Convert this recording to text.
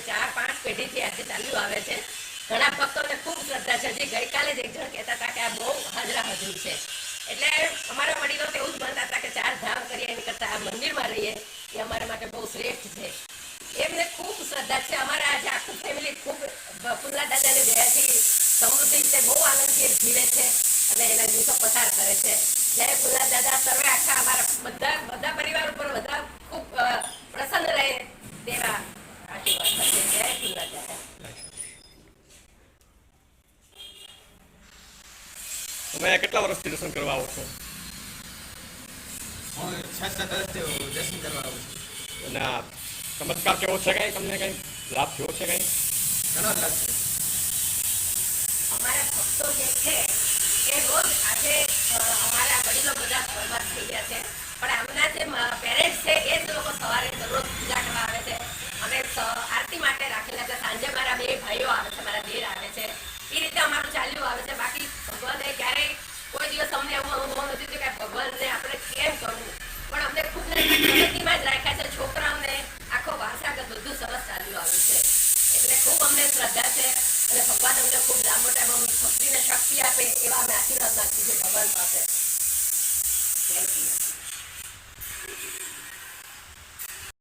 4-5 પેઢીથી આજે ચાલ્યું આવે છે. ઘણા ભક્તોને ખૂબ શ્રદ્ધા છે. હજી ગઈકાલે જ એક જણ કહેતા હતા કે આ બહુ હાજરા હજુર છે. એટલે અમારા વડીલો તો એવું જ માનતા હતા કે 4 ધામ કરીએ એની કરતાં આ મંદિરમાં રહીએ એ અમારા માટે બહુ શ્રેષ્ઠ છે. એમને ખૂબ શ્રદ્ધા છે. અમારા આજે આખું ફેમિલી ખૂબ ફુલ્લા દાદાની દયાથી સમૃદ્ધિ રીતે બહુ આનંદથી જીવે છે અને એના દિવસો પસાર કરે છે. જય ફુલ્લા દાદા. સર્વે આખા અમારા બધા પરિવાર ઉપર બધા ખૂબ પ્રસન્ન રહે તેવા આશીર્વાદ કરીએ. જય ફુલ્લા દાદા. તમે કેટલા વર્ષથી દર્શન કરવા આવો છો? હું 6-7 વર્ષથી દર્શન કરવા આવું છું. અને આ ચમત્કાર કેવો છે? કઈ તમને કઈ લાભ થયો છે? કઈ ઘણો લાભ છે. અમારા ભક્તો જે છે એ રોજ આજે અમારા વડીલો બધા બરબાદ થઈ ગયા છે, પણ આમના જે પેરેન્ટ્સ છે એ જ લોકો સવારે દરરોજ પૂજા કરવા આવે છે. અમે આરતી માટે રાખેલા છે. સાંજે મારા 2 ભાઈઓ આવે છે, મારા દેર આવે છે. એ રીતે અમારું ચાલ્યું આવે છે. બાકી ભગવાને ક્યારેય કોઈ દિવસ અમને એવું અનુભવ નથી થયો કે ભગવાનને આપણે કેમ કરવું, પણ અમને ખૂબ પ્રગતિમાં જ રાખ્યા છે. છોકરાઓને આખો વારસાગત બધું સરસ ચાલ્યું આવ્યું છે. એટલે ખૂબ અમને શ્રદ્ધા છે અને ભગવાન અમને ખૂબ લાંબો ટાઈમ ભક્તિને શક્તિ આપે એવા અમે આશીર્વાદ માંગીએ છીએ ભગવાન પાસે. જય શ્રી કૃષ્ણ.